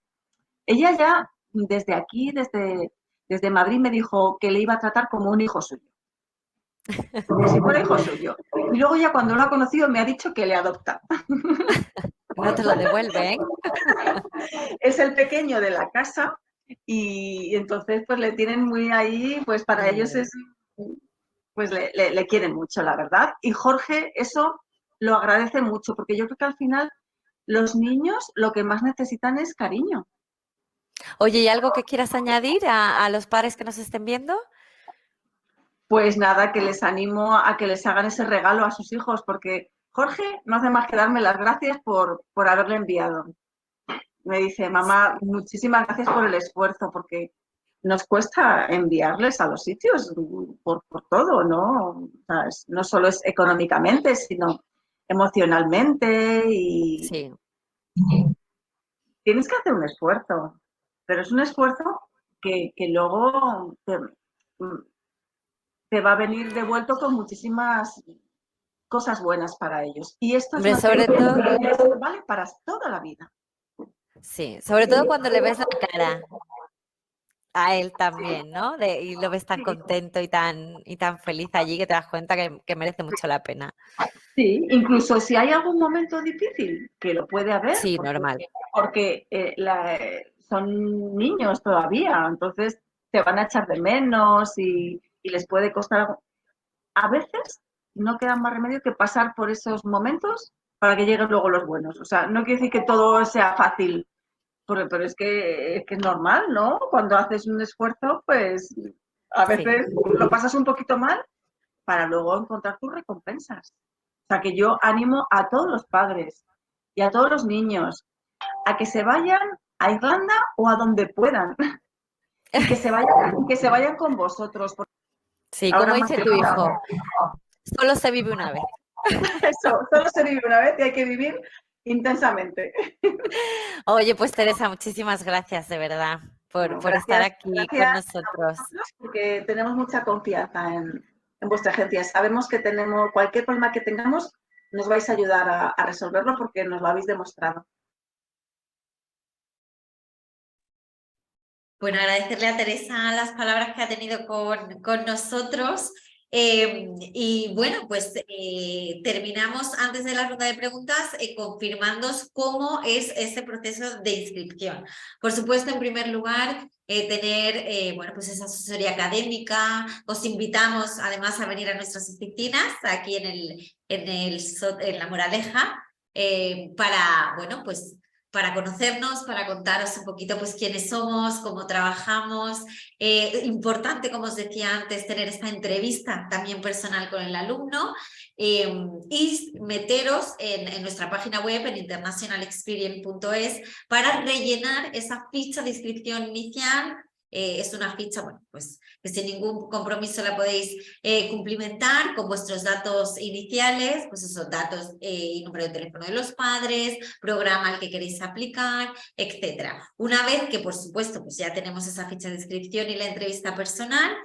Ella ya desde aquí, desde Madrid, me dijo que le iba a tratar como un hijo suyo. Como si fuera hijo suyo. Y luego ya cuando lo ha conocido me ha dicho que le adopta. No te lo devuelve, ¿eh? Es el pequeño de la casa y entonces pues le tienen muy ahí, pues para ellos es, pues le quieren mucho, la verdad. Y Jorge eso lo agradece mucho porque yo creo que al final los niños lo que más necesitan es cariño. Oye, ¿y algo que quieras añadir a los padres que nos estén viendo? Pues nada, que les animo a que les hagan ese regalo a sus hijos, porque Jorge no hace más que darme las gracias por haberle enviado. Me dice, mamá, muchísimas gracias por el esfuerzo, porque nos cuesta enviarles a los sitios por todo, ¿no? O sea, no solo es económicamente, sino emocionalmente y sí. Tienes que hacer un esfuerzo, pero es un esfuerzo que luego te va a venir devuelto con muchísimas cosas buenas para ellos. Y esto es sobre todo, vale para toda la vida. Sí, sobre todo cuando le ves la cara a él también, ¿no? Y lo ves tan contento y tan feliz allí que te das cuenta que merece mucho la pena. Sí, incluso si hay algún momento difícil, que lo puede haber. Sí, normal. Porque son niños todavía, entonces te van a echar de menos y les puede costar algo. A veces no queda más remedio que pasar por esos momentos para que lleguen luego los buenos. O sea, no quiere decir que todo sea fácil, pero es que es normal, ¿no? Cuando haces un esfuerzo, pues a veces lo pasas un poquito mal para luego encontrar tus recompensas. O sea, que yo animo a todos los padres y a todos los niños a que se vayan a Irlanda o a donde puedan y que se vayan con vosotros. Sí, como dice tu hijo, solo se vive una vez. Eso, solo se vive una vez y hay que vivir intensamente. Oye, pues Teresa, muchísimas gracias de verdad Bueno, por estar aquí con gracias a nosotros. vosotros porque tenemos mucha confianza en vuestra agencia. Sabemos que tenemos cualquier problema que tengamos, nos vais a ayudar a resolverlo porque nos lo habéis demostrado. Bueno, agradecerle a Teresa las palabras que ha tenido con nosotros. Y bueno, pues terminamos antes de la ronda de preguntas confirmándoos cómo es ese proceso de inscripción. Por supuesto, en primer lugar, tener bueno, pues esa asesoría académica. Os invitamos además a venir a nuestras oficinas aquí en La Moraleja para, bueno, pues para conocernos, para contaros un poquito pues quiénes somos, cómo trabajamos. Importante, como os decía antes, tener esta entrevista también personal con el alumno y meteros en nuestra página web en internationalexperience.es para rellenar esa ficha de inscripción inicial. Es una ficha, bueno, pues que sin ningún compromiso la podéis cumplimentar con vuestros datos iniciales, pues esos datos y número de teléfono de los padres, programa al que queréis aplicar, etcétera. Una vez que, por supuesto, pues ya tenemos esa ficha de inscripción y la entrevista personal,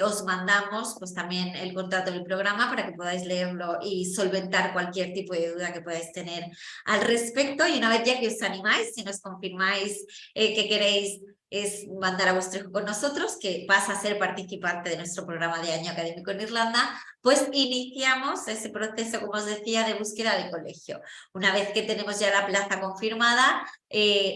os mandamos pues también el contrato del programa para que podáis leerlo y solventar cualquier tipo de duda que podáis tener al respecto. Y una vez ya que os animáis, si nos confirmáis que queréis es mandar a vuestro hijo con nosotros, que pasa a ser participante de nuestro programa de año académico en Irlanda, pues iniciamos ese proceso, como os decía, de búsqueda de colegio. Una vez que tenemos ya la plaza confirmada,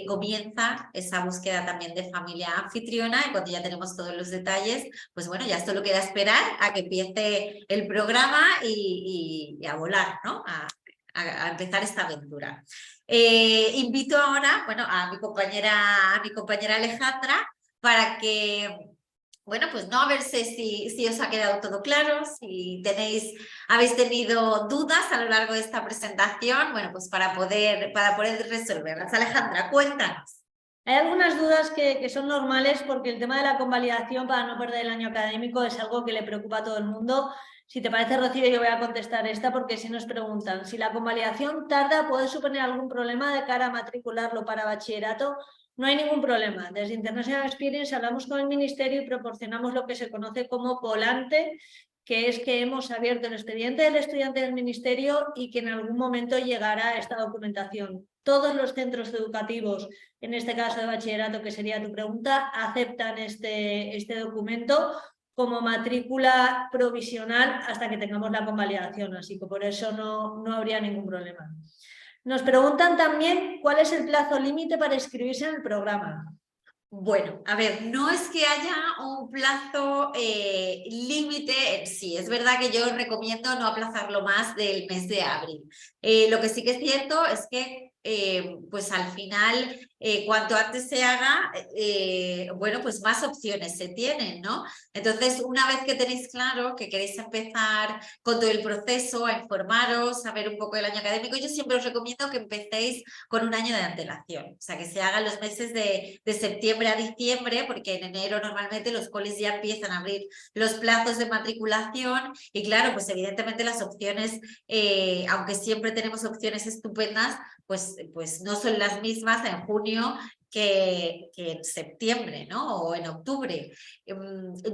comienza esa búsqueda también de familia anfitriona y cuando ya tenemos todos los detalles, pues bueno, ya solo queda esperar a que empiece el programa y a volar, ¿no? A empezar esta aventura. Invito ahora, bueno, a mi compañera Alejandra para que, bueno, pues no a ver si os ha quedado todo claro, si habéis tenido dudas a lo largo de esta presentación, bueno, pues para poder resolverlas. Alejandra, cuéntanos. Hay algunas dudas que son normales porque el tema de la convalidación para no perder el año académico es algo que le preocupa a todo el mundo. Si te parece, Rocío, yo voy a contestar esta porque si nos preguntan si la convalidación tarda, ¿puede suponer algún problema de cara a matricularlo para bachillerato? No hay ningún problema. Desde International Experience hablamos con el Ministerio y proporcionamos lo que se conoce como volante, que es que hemos abierto el expediente del estudiante del Ministerio y que en algún momento llegará esta documentación. Todos los centros educativos, en este caso de bachillerato, que sería tu pregunta, aceptan este documento como matrícula provisional hasta que tengamos la convalidación, así que por eso no habría ningún problema. Nos preguntan también cuál es el plazo límite para inscribirse en el programa. Bueno, a ver, no es que haya un plazo límite en sí. Es verdad que yo recomiendo no aplazarlo más del mes de abril. Lo que sí que es cierto es que pues al final, cuanto antes se haga, bueno, pues más opciones se tienen, ¿no? Entonces, una vez que tenéis claro que queréis empezar con todo el proceso, a informaros, a ver un poco el año académico, yo siempre os recomiendo que empecéis con un año de antelación, o sea, que se hagan los meses de septiembre a diciembre, porque en enero normalmente los coles ya empiezan a abrir los plazos de matriculación y claro, pues evidentemente las opciones, aunque siempre tenemos opciones estupendas, pues no son las mismas en junio que en septiembre, ¿no? O en octubre.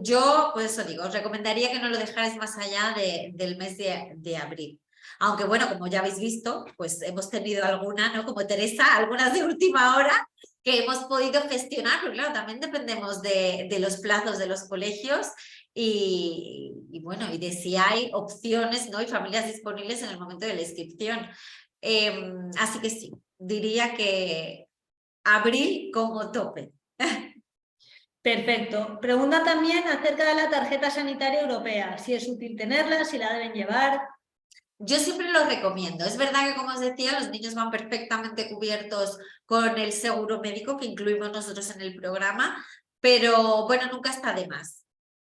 Yo, pues eso digo, os recomendaría que no lo dejarais más allá del mes de abril. Aunque bueno, como ya habéis visto, pues hemos tenido alguna, ¿no? Como Teresa, algunas de última hora que hemos podido gestionar, pero claro, también dependemos de los plazos de los colegios y bueno, y de si hay opciones, ¿no? Y familias disponibles en el momento de la inscripción. Así que sí, diría que abril como tope. Perfecto. Pregunta también acerca de la tarjeta sanitaria europea, si es útil tenerla, si la deben llevar. Yo siempre lo recomiendo. Es verdad que, como os decía, los niños van perfectamente cubiertos con el seguro médico que incluimos nosotros en el programa, pero bueno, nunca está de más.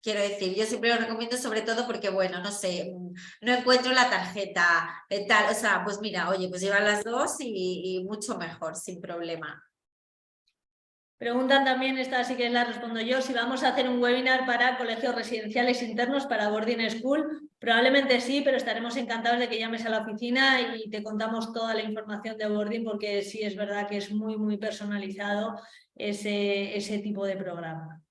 Quiero decir, yo siempre lo recomiendo sobre todo porque, bueno, no sé, no encuentro la tarjeta tal, o sea, pues mira, oye, pues lleva las dos y mucho mejor, sin problema. Preguntan también, esta sí que la respondo yo, si vamos a hacer un webinar para colegios residenciales internos, para boarding school. Probablemente sí, pero estaremos encantados de que llames a la oficina y te contamos toda la información de boarding, porque sí es verdad que es muy personalizado ese tipo de programa.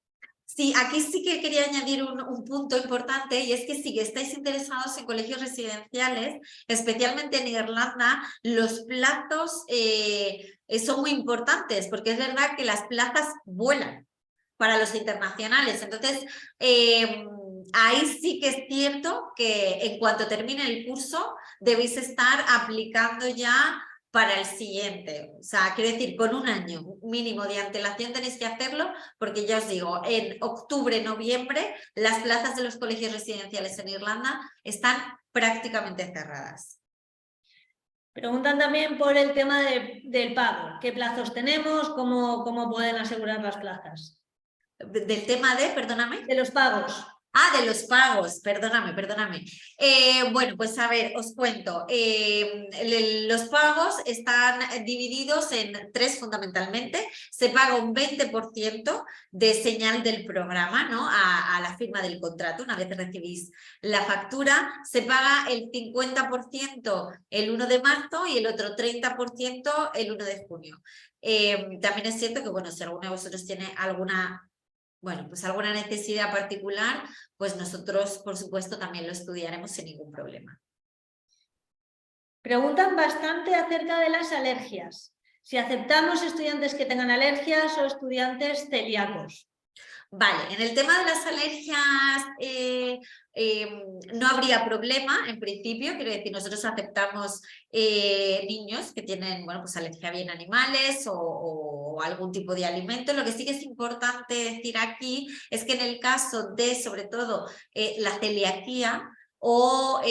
Sí, aquí sí que quería añadir un punto importante, y es que si estáis interesados en colegios residenciales, especialmente en Irlanda, los plazos son muy importantes, porque es verdad que las plazas vuelan para los internacionales. Entonces, ahí sí que es cierto que en cuanto termine el curso, debéis estar aplicando ya para el siguiente. O sea, quiero decir, con un año mínimo de antelación tenéis que hacerlo, porque ya os digo, en octubre, noviembre, las plazas de los colegios residenciales en Irlanda están prácticamente cerradas. Preguntan también por el tema del pago. ¿Qué plazos tenemos? ¿Cómo pueden asegurar las plazas? Del tema perdóname. De los pagos. Ah, de los pagos, perdóname. Bueno, pues a ver, os cuento. Los pagos están divididos en 3 fundamentalmente. Se paga un 20% de señal del programa, ¿no? A la firma del contrato, una vez recibís la factura. Se paga el 50% el 1 de marzo y el otro 30% el 1 de junio. También es cierto que, bueno, si alguno de vosotros tiene alguna necesidad particular, pues nosotros, por supuesto, también lo estudiaremos sin ningún problema. Preguntan bastante acerca de las alergias. Si aceptamos estudiantes que tengan alergias o estudiantes celíacos. Vale, en el tema de las alergias no habría problema en principio, quiero decir, nosotros aceptamos niños que tienen, bueno, pues alergia bien a animales o algún tipo de alimento. Lo que sí que es importante decir aquí es que en el caso de, sobre todo, la celiaquía o,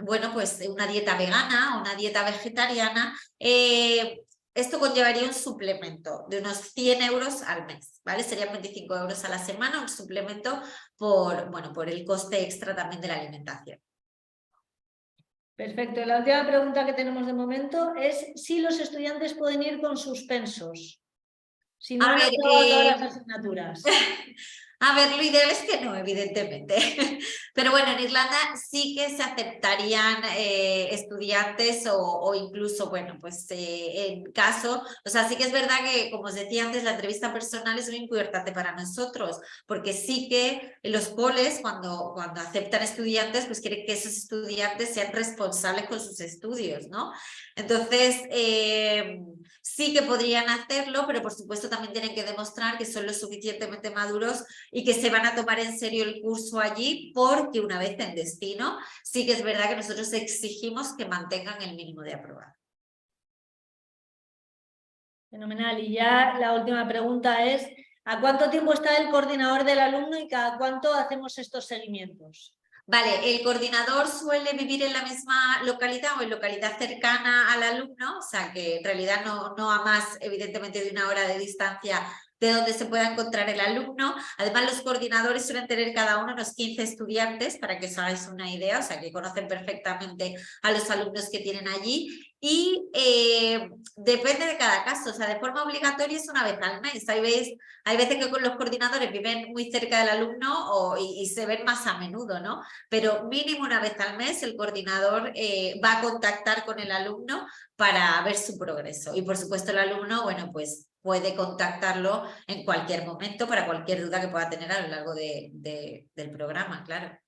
bueno, pues una dieta vegana o una dieta vegetariana, esto conllevaría un suplemento de unos 100 euros al mes, ¿vale? Serían 25 euros a la semana, un suplemento por el coste extra también de la alimentación. Perfecto. La última pregunta que tenemos de momento es si los estudiantes pueden ir con suspensos. Si no han aprobado todas las asignaturas. A ver, lo ideal es que no, evidentemente. Pero bueno, en Irlanda sí que se aceptarían estudiantes o incluso, bueno, pues en caso, o sea, sí que es verdad que, como os decía antes, la entrevista personal es muy importante para nosotros, porque sí que los coles, cuando aceptan estudiantes, pues quieren que esos estudiantes sean responsables con sus estudios, ¿no? Entonces, sí que podrían hacerlo, pero por supuesto también tienen que demostrar que son lo suficientemente maduros y que se van a tomar en serio el curso allí, porque una vez en destino, sí que es verdad que nosotros exigimos que mantengan el mínimo de aprobado. Fenomenal. Y ya la última pregunta es, ¿a cuánto tiempo está el coordinador del alumno y cada cuánto hacemos estos seguimientos? Vale, el coordinador suele vivir en la misma localidad o en localidad cercana al alumno, o sea que en realidad no a más, evidentemente, de 1 hora de distancia de donde se pueda encontrar el alumno. Además, los coordinadores suelen tener cada uno unos 15 estudiantes, para que os hagáis una idea, o sea que conocen perfectamente a los alumnos que tienen allí. Y depende de cada caso, o sea, de forma obligatoria es una vez al mes. Hay veces que los coordinadores viven muy cerca del alumno y se ven más a menudo, ¿no? Pero mínimo una vez al mes el coordinador va a contactar con el alumno para ver su progreso. Y por supuesto el alumno, bueno, pues puede contactarlo en cualquier momento para cualquier duda que pueda tener a lo largo del programa, claro.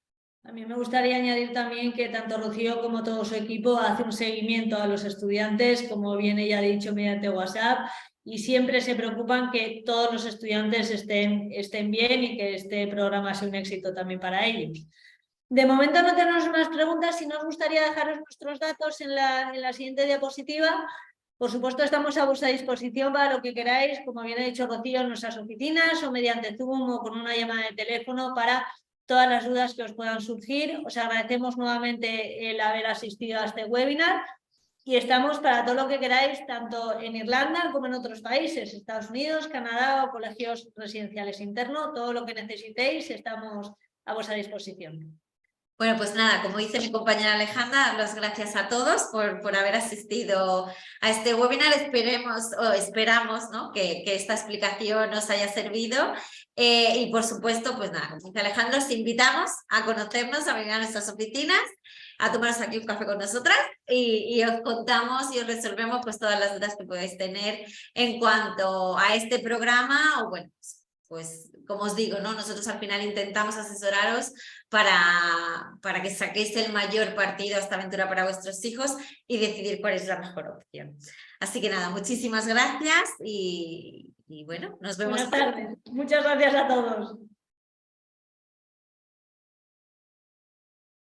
A mí me gustaría añadir también que tanto Rocío como todo su equipo hace un seguimiento a los estudiantes, como bien ella ha dicho, mediante WhatsApp, y siempre se preocupan que todos los estudiantes estén bien y que este programa sea un éxito también para ellos. De momento no tenemos más preguntas, si nos gustaría dejaros nuestros datos en la siguiente diapositiva. Por supuesto, estamos a vuestra disposición para lo que queráis, como bien ha dicho Rocío, en nuestras oficinas o mediante Zoom o con una llamada de teléfono para todas las dudas que os puedan surgir. Os agradecemos nuevamente el haber asistido a este webinar y estamos para todo lo que queráis, tanto en Irlanda como en otros países, Estados Unidos, Canadá o colegios residenciales internos. Todo lo que necesitéis estamos a vuestra disposición. Bueno, pues nada, como dice mi compañera Alejandra, las gracias a todos por haber asistido a este webinar. Esperamos, ¿no?, que esta explicación os haya servido. Y por supuesto, pues nada, como dice Alejandra, os invitamos a conocernos, a venir a nuestras oficinas, a tomaros aquí un café con nosotras y os contamos y os resolvemos pues todas las dudas que podáis tener en cuanto a este programa o bueno, pues como os digo, ¿no?, nosotros al final intentamos asesoraros para que saquéis el mayor partido a esta aventura para vuestros hijos y decidir cuál es la mejor opción. Así que nada, muchísimas gracias y bueno, nos vemos. Buenas tardes. Muchas gracias a todos.